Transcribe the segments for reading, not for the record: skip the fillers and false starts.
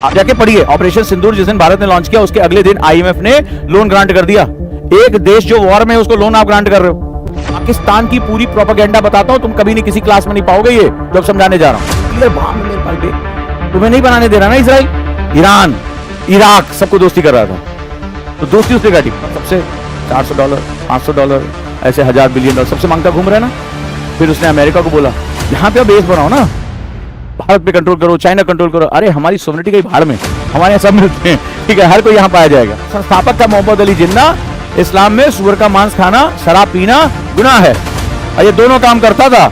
आप जाके पढ़िए, ऑपरेशन सिंदूर जिस दिन भारत ने लॉन्च किया उसके अगले दिन आईएमएफ ने लोन ग्रांट कर दिया। एक देश जो वॉर में है उसको लोन आप ग्रांट कर रहे हो। पाकिस्तान की पूरी प्रोपेगेंडा बताता हूं, तुम कभी नहीं किसी क्लास में नहीं पाओगे ये, जब समझाने जा रहा हूं। क्लियर भाग मेरे पास बे, तुम्हें नहीं बनाने दे रहा ना इसराइल, ईरान, इराक सबको दोस्ती कर रहा था। तो दोस्ती उसने काटी, सबसे $400, $500, ऐसे $1000 बिलियन सबसे मांगता घूम रहा है ना। फिर उसने अमेरिका को बोला यहां पे बेस बनाओ ना, भारत पे कंट्रोल करो, चाइना कंट्रोल करो। अरे हमारी सोवरेनिटी का भाड़ में, हमारे यहाँ सब मिलते हैं, ठीक है, हर कोई यहाँ पाया जाएगा। संस्थापक था मोहम्मद अली जिन्ना। इस्लाम में सुअर का मांस खाना, शराब पीना गुनाह है, और ये दोनों काम करता था।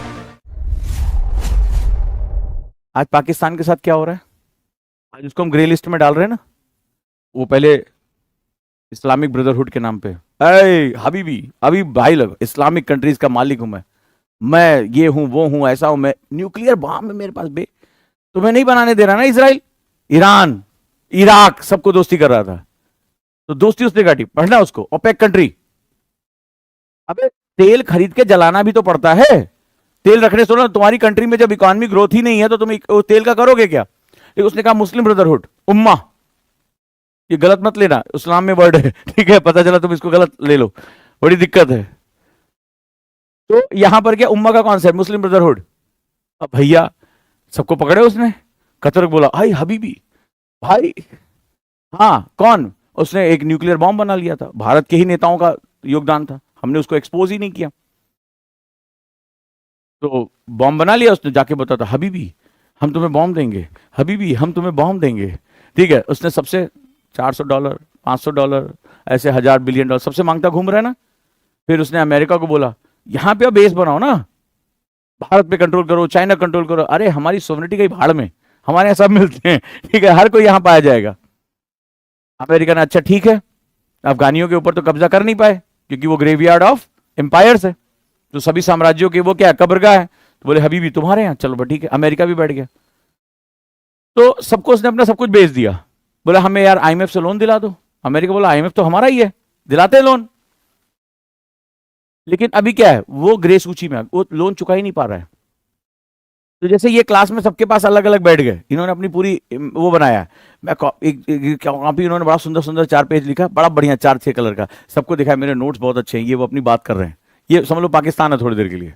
आज पाकिस्तान के साथ क्या हो रहा है, आज उसको हम ग्रे लिस्ट में डाल रहे हैं ना। वो पहले इस्लामिक ब्रदरहुड के नाम पे, हबीबी अभी भाई लग, इस्लामिक कंट्रीज का मालिक हूं मैं ये हूं वो हूं ऐसा हूं, मैं न्यूक्लियर बम है मेरे पास बे, तुम्हें नहीं बनाने दे रहा ना इसराइल, ईरान, इराक सबको दोस्ती कर रहा था। तो दोस्ती उसने काटी, पढ़ना उसको, ओपेक कंट्री। अबे तेल खरीद के जलाना भी तो पड़ता है, तेल रखने से ना, तुम्हारी कंट्री में जब इकोनॉमी ग्रोथ ही नहीं है तो तुम तेल का करोगे क्या। लेकिन उसने कहा मुस्लिम ब्रदरहुड, उम्मा, ये गलत मत लेना, इस्लाम में वर्ड है, ठीक है, पता चला तुम इसको गलत ले लो, बड़ी दिक्कत है। तो यहां पर क्या उम्मा का कॉन्सेप्ट, मुस्लिम ब्रदरहुड। अब भैया सबको पकड़े उसने, कतर बोला आई हबीबी भाई, हाँ कौन, उसने एक न्यूक्लियर बॉम्ब बना लिया था, भारत के ही नेताओं का योगदान था, हमने उसको एक्सपोज ही नहीं किया। तो बॉम्ब बना लिया उसने, जाके बताता हबीबी हम तुम्हें बॉम्ब देंगे, हबीबी हम तुम्हें बॉम्ब देंगे, ठीक है। उसने सबसे $400, $500, ऐसे $1000 बिलियन सबसे मांगता घूम रहा है ना। फिर उसने अमेरिका को बोला यहां पे बेस बनाओ ना, भारत पे कंट्रोल करो, चाइना कंट्रोल करो। अरे हमारी सोवरेनिटी का भाड़ में, हमारे यहाँ सब मिलते हैं, ठीक है, हर कोई यहाँ पाया जाएगा। अमेरिका ने अच्छा ठीक है, अफगानियों के ऊपर तो कब्जा कर नहीं पाए क्योंकि वो ग्रेवयार्ड ऑफ एम्पायर्स है, तो सभी साम्राज्यों के वो क्या कब्रगाह है। तो बोले हबीबी तुम्हारे यहाँ, चलो ठीक है, अमेरिका भी बैठ गया। तो सबको उसने अपना सब कुछ बेच दिया, बोला हमें यार आईएमएफ से लोन दिला दो। अमेरिका बोला आईएमएफ तो हमारा ही है, दिलाते हैं लोन। लेकिन अभी क्या है, वो ग्रे सूची में, वो लोन चुका ही नहीं पा रहा है। तो जैसे ये क्लास में सबके पास अलग अलग बैठ गए, इन्होंने अपनी पूरी वो बनाया, मैं कॉपी, इन्होंने बड़ा सुंदर सुंदर 4 पेज लिखा, बड़ा बढ़िया 4-6 कलर का, सबको दिखाया मेरे नोट्स बहुत अच्छे हैं, ये वो अपनी बात कर रहे हैं। ये समझ लो पाकिस्तान है थोड़ी देर के लिए।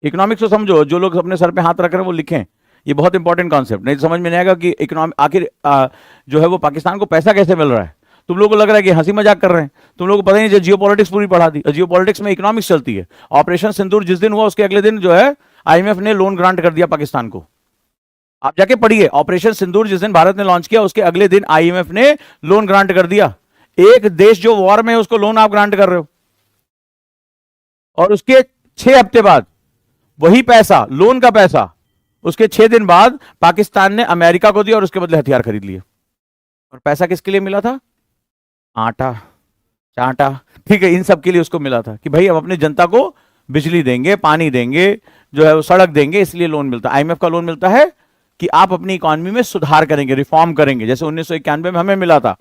इकोनॉमिक्स को समझो, जो लोग अपने सर पे हाथ रख रहे हैं वो लिखें, ये बहुत इंपॉर्टेंट कॉन्सेप्ट, नहीं तो समझ में नहीं आएगा कि इकोनॉमिक आखिर जो है वो पाकिस्तान को पैसा कैसे मिल रहा है। तुम लोगों को लग रहा है कि हंसी मजाक कर रहे हैं, तुम लोगों को पता नहीं, जियो पॉलिटिक्स पूरी पढ़ा दी, जियो पॉलिटिक्स में इकोनॉमिक्स चलती है। ऑपरेशन सिंदूर जिस दिन हुआ उसके अगले दिन जो है आईएमएफ ने लोन ग्रांट कर दिया पाकिस्तान को। आप जाके पढ़िए, ऑपरेशन सिंदूर जिस दिन भारत ने लॉन्च किया उसके अगले दिन आईएमएफ ने लोन ग्रांट कर दिया। एक देश जो वॉर में है उसको लोन आप ग्रांट कर रहे हो, और उसके 6 हफ्ते बाद वही पैसा, लोन का पैसा, उसके 6 दिन बाद पाकिस्तान ने अमेरिका को दिया और उसके बदले हथियार खरीद लिए। और पैसा किसके लिए मिला था, आटा चाटा, ठीक है, इन सब के लिए उसको मिला था कि भाई हम अपनी जनता को बिजली देंगे, पानी देंगे, जो है वो सड़क देंगे, इसलिए लोन मिलता है। आईएमएफ का लोन मिलता है कि आप अपनी इकोनॉमी में सुधार करेंगे, रिफॉर्म करेंगे, जैसे 1991 में हमें मिला था।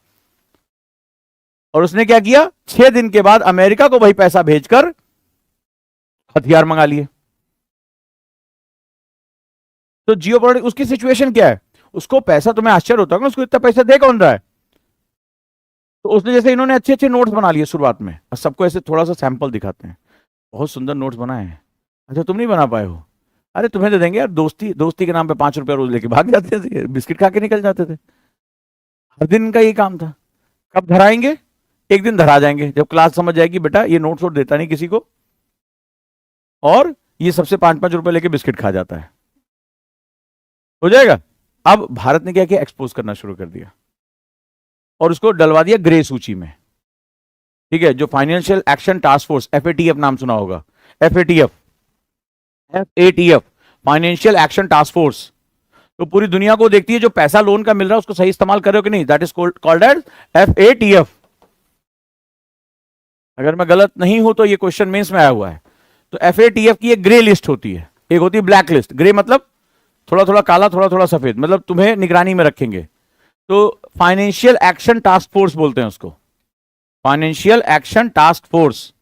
और उसने क्या किया, 6 दिन के बाद अमेरिका को वही पैसा भेजकर हथियार मंगा लिए। तो जियोपॉलिटिक्स उसकी सिचुएशन क्या है, उसको पैसा, तुम्हें आश्चर्य होता है ना, उसको इतना पैसा दे कौन रहा है। तो उसने जैसे इन्होंने अच्छे अच्छे नोट्स बना लिए शुरुआत में, और सबको ऐसे थोड़ा सा सैंपल दिखाते हैं, बहुत सुंदर नोट्स बनाए हैं, अच्छा तुम नहीं बना पाए हो, अरे तुम्हें दे देंगे यार, दोस्ती दोस्ती के नाम पे ₹5 रोज लेके भाग जाते थे, बिस्किट खा के निकल जाते थे। हर दिन का यही काम था। कब धराएंगे, एक दिन धरा जाएंगे जब क्लास समझ जाएगी बेटा ये नोट्स वोट देता नहीं किसी को, और ये सबसे ₹5-5 लेके बिस्किट खा जाता है, हो जाएगा। अब भारत ने क्या किया, एक्सपोज करना शुरू कर दिया और उसको डलवा दिया ग्रे सूची में, ठीक है। जो financial action task force, FATF नाम सुना होगा, FATF, financial action task force, तो पूरी दुनिया को देखती है जो पैसा लोन का मिल रहा है उसको सही इस्तेमाल कर रहे हो कि नहीं, that is called as FATF। अगर मैं गलत नहीं हूं तो ये क्वेश्चन मेंस में आया हुआ है। तो FATF की एक ग्रे लिस्ट होती है, एक होती है ब्लैक लिस्ट। ग्रे मतलब थोड़ा थोड़ा काला, थोड़ा थोड़ा सफेद, मतलब तुम्हें निगरानी में रखेंगे। तो फाइनेंशियल एक्शन टास्क फोर्स बोलते हैं उसको, financial action task force,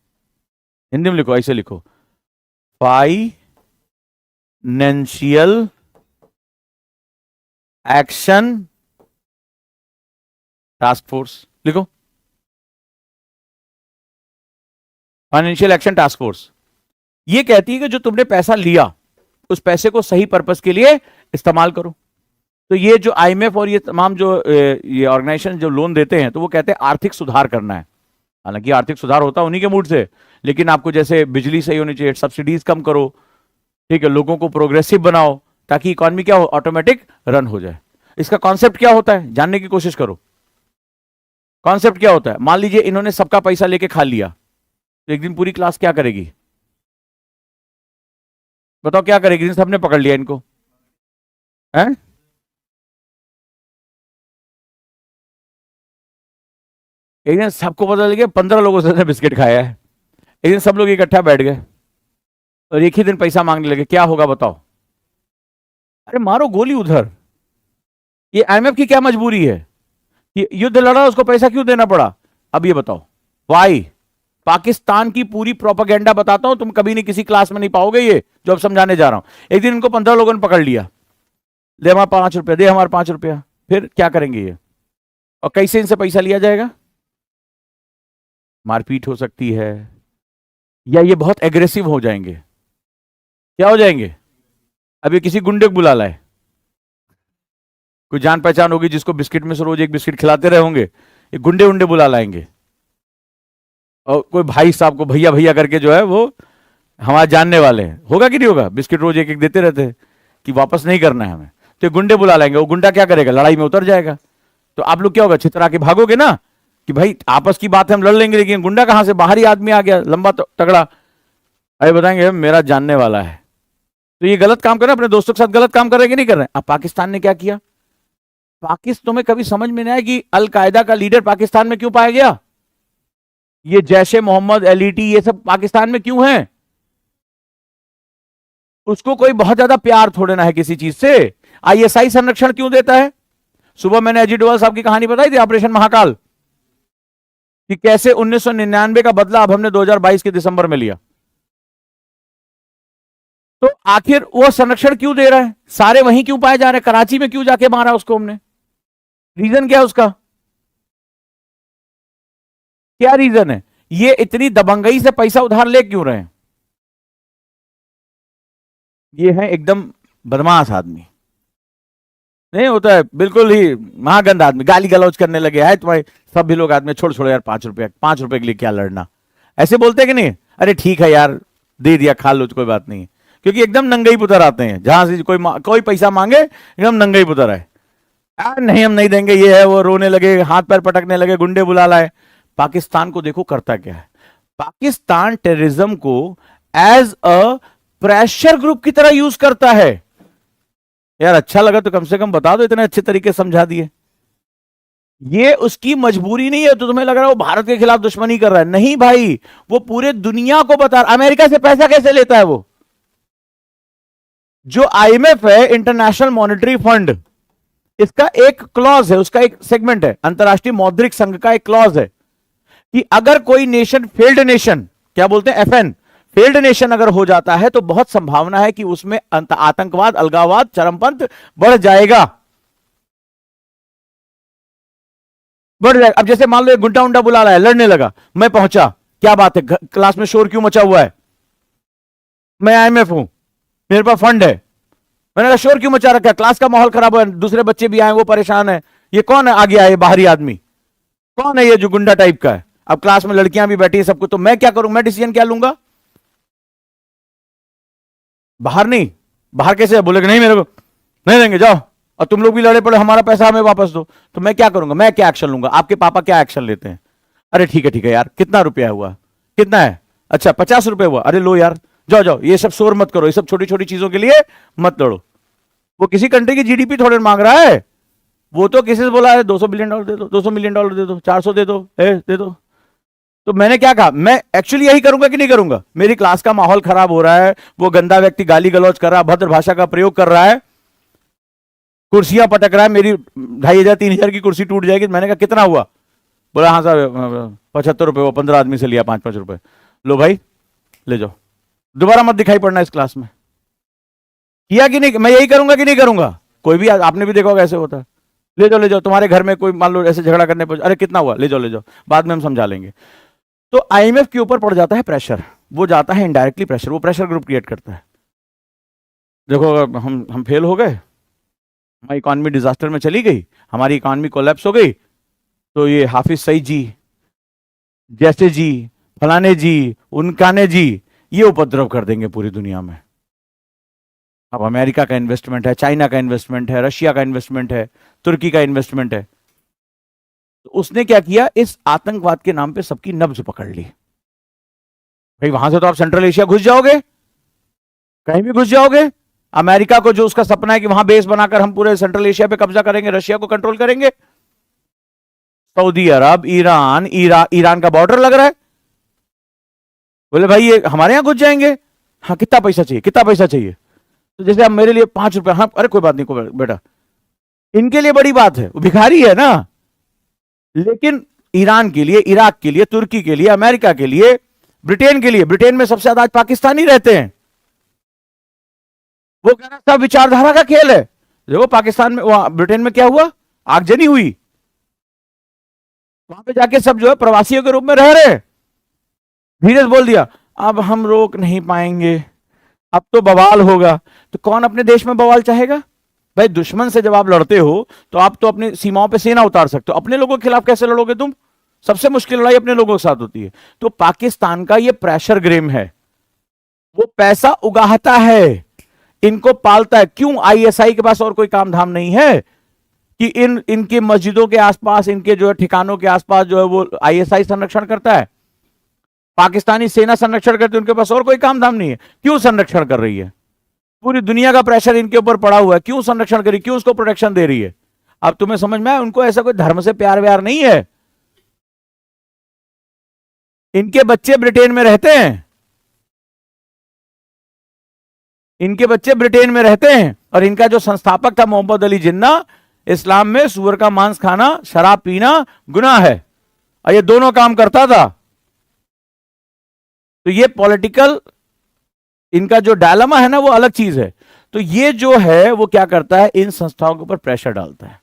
Hindi में लिखो, ऐसे लिखो, फाइनेंशियल एक्शन टास्क फोर्स लिखो, फाइनेंशियल एक्शन टास्क फोर्स। ये कहती है कि जो तुमने पैसा लिया उस पैसे को सही पर्पस के लिए इस्तेमाल करो। तो ये जो आईएमएफ और ये तमाम जो ये ऑर्गेनाइजेशन जो लोन देते हैं, तो वो कहते हैं आर्थिक सुधार करना है। हालांकि आर्थिक सुधार होता है उन्हीं के मूड से, लेकिन आपको जैसे बिजली सही होनी चाहिए, सब्सिडीज कम करो, ठीक है, लोगों को प्रोग्रेसिव बनाओ, ताकि इकोनॉमी क्या हो, ऑटोमेटिक रन हो जाए। इसका कॉन्सेप्ट क्या होता है जानने की कोशिश करो। कॉन्सेप्ट क्या होता है, मान लीजिए इन्होंने सबका पैसा लेके खा लिया, तो एक दिन पूरी क्लास क्या करेगी, बताओ क्या करेगी? सबने पकड़ लिया इनको, हैं? एक दिन सबको पता लग गया 15 लोगों से बिस्किट खाया है, एक दिन सब लोग इकट्ठा बैठ गए और एक ही दिन पैसा मांगने लगे, क्या होगा बताओ? अरे मारो गोली उधर। ये आईएमएफ की क्या मजबूरी है कि युद्ध लड़ा उसको पैसा क्यों देना पड़ा? अब ये बताओ वाई। पाकिस्तान की पूरी प्रोपेगेंडा बताता हूं, तुम कभी नहीं किसी क्लास में नहीं पाओगे ये जो अब समझाने जा रहा हूं। एक दिन इनको 15 लोगों ने पकड़ लिया, दे हमारा 5 रुपया, दे हमारे 5 रुपया। फिर क्या करेंगे ये, और कैसे इनसे पैसा लिया जाएगा? मारपीट हो सकती है, या ये बहुत एग्रेसिव हो जाएंगे। क्या हो जाएंगे? अब ये किसी गुंडे को बुला लाए, कोई जान पहचान होगी जिसको बिस्किट में से रोज एक बिस्किट खिलाते रहे होंगे, ये गुंडे उंडे बुला लाएंगे, और कोई भाई साहब को भैया भैया करके जो है वो हमारे जानने वाले हैं, होगा कि नहीं होगा? बिस्किट रोज एक एक देते रहते हैं कि वापस नहीं करना है हमें, तो ये गुंडे बुला लाएंगे। वो गुंडा क्या करेगा, लड़ाई में उतर जाएगा। तो आप लोग क्या होगा, छितरा के भागोगे ना कि भाई आपस की बात है हम लड़ लेंगे, लेकिन गुंडा कहां से, बाहरी आदमी आ गया लंबा तगड़ा, अरे बताएंगे मेरा जानने वाला है। तो ये गलत काम कर रहे हैं, अपने दोस्तों के साथ गलत काम कर रहे हैं कि नहीं कर रहे हैं? अब पाकिस्तान ने क्या किया, पाकिस्तान, तुम्हें कभी समझ में नहीं आया कि अलकायदा का लीडर पाकिस्तान में क्यों पाया गया? ये जैशे मोहम्मद, एलईटी, ये सब पाकिस्तान में क्यों है? उसको कोई बहुत ज्यादा प्यार थोड़े ना है किसी चीज से। आईएसआई संरक्षण क्यों देता है? सुबह मैंने अजीत डोभाल साहब की कहानी बताई थी, ऑपरेशन महाकाल, कि कैसे 1999 का बदला अब हमने 2022 के दिसंबर में लिया। तो आखिर वो संरक्षण क्यों दे रहा है? सारे वहीं क्यों पाए जा रहे हैं? कराची में क्यों जाके मारा उसको हमने? रीजन क्या है उसका? क्या रीजन है? ये इतनी दबंगई से पैसा उधार ले क्यों रहे हैं? ये है एकदम बदमाश आदमी, नहीं होता है, बिल्कुल ही महागंध आदमी, गाली गलौज करने लगे है तुम्हारे सब भी लोग आदमी, छोड़ छोड़ो यार, 5 रुपए के लिए क्या लड़ना, ऐसे बोलते कि नहीं? अरे ठीक है यार, दे दिया, खा लो, कोई बात नहीं है। क्योंकि एकदम नंगे ही पुतर आते हैं, जहां से कोई पैसा मांगे एकदम नंगे ही पुतर है, यार नहीं हम नहीं देंगे, ये है वो, रोने लगे, हाथ पैर पटकने लगे, गुंडे बुला लाए। पाकिस्तान को देखो करता क्या है, पाकिस्तान टेररिज्म को एज अ प्रेशर ग्रुप की तरह यूज करता है। यार अच्छा लगा तो कम से कम बता दो, इतने अच्छे तरीके समझा दिए। ये उसकी मजबूरी नहीं है, तो तुम्हें लग रहा है वो भारत के खिलाफ दुश्मनी कर रहा है, नहीं भाई, वो पूरे दुनिया को बता रहा। अमेरिका से पैसा कैसे लेता है वो? जो आईएमएफ है, इंटरनेशनल मॉनेटरी फंड, इसका एक क्लॉज है, उसका एक सेगमेंट है, अंतरराष्ट्रीय मौद्रिक संघ का एक क्लॉज है कि अगर कोई नेशन, फेल्ड नेशन, क्या बोलते हैं, एफएन, फेल्ड नेशन अगर हो जाता है तो बहुत संभावना है कि उसमें आतंकवाद, अलगाववाद, चरमपंथ बढ़ जाएगा, बढ़ जाएगा। अब जैसे मान लो एक गुंडा उंडा बुला रहा है, लड़ने लगा, मैं पहुंचा, क्या बात है, क्लास में शोर क्यों मचा हुआ है? मैं आईएमएफ हूं, मेरे पास फंड है, मैंने कहा शोर क्यों मचा रखा है, क्लास का माहौल खराब है, दूसरे बच्चे भी आए, वो परेशान है, ये कौन है आ गया, ये बाहरी आदमी कौन है, ये जो गुंडा टाइप का है? अब क्लास में लड़कियां भी बैठी है सबको, तो मैं क्या करूं, मैं डिसीजन क्या लूंगा? बाहर नहीं, बाहर कैसे बोले कि नहीं मेरे को नहीं देंगे, जाओ, और तुम लोग भी लड़े पड़े, हमारा पैसा हमें वापस दो, तो मैं क्या करूंगा, मैं क्या एक्शन लूंगा? आपके पापा क्या एक्शन लेते हैं? अरे ठीक है यार, कितना रुपया हुआ, कितना है, अच्छा 50 रुपए हुआ, अरे लो यार, जाओ जाओ, ये सब शोर मत करो, ये सब छोटी छोटी चीजों के लिए मत लड़ो। वो किसी कंट्री की जीडीपी थोड़े मांग रहा है, वो तो किसी से बोला है 200 बिलियन डॉलर दे दो, 200 मिलियन डॉलर दे दो, 400 दे दो, दे दो। तो मैंने क्या कहा, मैं एक्चुअली यही करूंगा कि नहीं करूंगा? मेरी क्लास का माहौल खराब हो रहा है, वो गंदा व्यक्ति गाली गलौज कर रहा है, भद्र भाषा का प्रयोग कर रहा है, कुर्सियां पटक रहा है, मेरी 2,500-3,000 की कुर्सी टूट जाएगी। मैंने कहा कितना हुआ? बोला हाँ साहब 75 रुपए, वो 15 आदमी से लिया 5-5 रुपए, लो भाई ले जाओ, दोबारा मत दिखाई पड़ना इस क्लास में। किया कि नहीं? मैं यही करूंगा कि नहीं करूंगा? कोई भी आपने भी देखा होगा ऐसे होता है, ले जाओ, तुम्हारे घर में कोई मान लो ऐसे झगड़ा करने पर, अरे कितना हुआ, ले जाओ, बाद में हम समझा लेंगे। तो आईएमएफ के ऊपर पड़ जाता है प्रेशर, वो जाता है इनडायरेक्टली प्रेशर, वो प्रेशर ग्रुप क्रिएट करता है। देखो अगर हम फेल हो गए, हमारी इकॉनमी डिजास्टर में चली गई, हमारी इकॉनमी कोलैप्स हो गई, तो ये हाफिज सईद जी जैसे जी, फलाने जी, उनकाने जी, ये उपद्रव कर देंगे पूरी दुनिया में। अब अमेरिका का इन्वेस्टमेंट है, चाइना का इन्वेस्टमेंट है, रशिया का इन्वेस्टमेंट है, तुर्की का इन्वेस्टमेंट है। तो उसने क्या किया, इस आतंकवाद के नाम पे सबकी नब्ज पकड़ ली। भाई वहां से तो आप सेंट्रल एशिया घुस जाओगे, कहीं भी घुस जाओगे। अमेरिका को जो उसका सपना है कि वहां बेस बनाकर हम पूरे सेंट्रल एशिया पे कब्जा करेंगे, रशिया को कंट्रोल करेंगे। सऊदी अरब, ईरान, ईरान का बॉर्डर लग रहा है, बोले भाई ये हमारे यहां घुस जाएंगे, हाँ कितना पैसा चाहिए, कितना पैसा चाहिए। तो जैसे अब मेरे लिए 5 रुपए, हाँ अरे कोई बात नहीं, कोई बेटा, इनके लिए बड़ी बात है, वो भिखारी है ना। लेकिन ईरान के लिए, इराक के लिए, तुर्की के लिए, अमेरिका के लिए, ब्रिटेन के लिए, ब्रिटेन में सबसे ज्यादा आज पाकिस्तानी रहते हैं, वो कहना सब विचारधारा का खेल है। देखो पाकिस्तान में, वहां ब्रिटेन में क्या हुआ, आगजनी हुई, वहां पे जाके सब जो है प्रवासियों के रूप में रह रहे। धीरे बोल दिया अब हम रोक नहीं पाएंगे, अब तो बवाल होगा। तो कौन अपने देश में बवाल चाहेगा भाई? दुश्मन से जब आप लड़ते हो तो आप तो अपनी सीमाओं पे सेना उतार सकते हो, अपने लोगों के खिलाफ कैसे लड़ोगे तुम? सबसे मुश्किल लड़ाई अपने लोगों के साथ होती है। तो पाकिस्तान का ये प्रेशर गेम है, वो पैसा उगाहता है, इनको पालता है। क्यों? आईएसआई के पास और कोई काम धाम नहीं है कि इनके मस्जिदों के आसपास, इनके जो है ठिकानों के आसपास जो है वो आईएसआई संरक्षण करता है, पाकिस्तानी सेना संरक्षण करती है, उनके पास और कोई काम धाम नहीं है। क्यों संरक्षण कर रही है? पूरी दुनिया का प्रेशर इनके ऊपर पड़ा हुआ है, क्यों संरक्षण करी, क्यों उसको प्रोटेक्शन दे रही है? अब तुम्हें समझ में आया, उनको ऐसा कोई धर्म से प्यार व्यार नहीं है। इनके बच्चे ब्रिटेन में रहते हैं, इनके बच्चे ब्रिटेन में रहते हैं, और इनका जो संस्थापक था मोहम्मद अली जिन्ना, इस्लाम में सूअर का मांस खाना, शराब पीना गुनाह है, और ये दोनों काम करता था। तो ये पॉलिटिकल इनका जो डायलेमा है ना, वो अलग चीज है। तो ये जो है वो क्या करता है, इन संस्थाओं के ऊपर प्रेशर डालता है।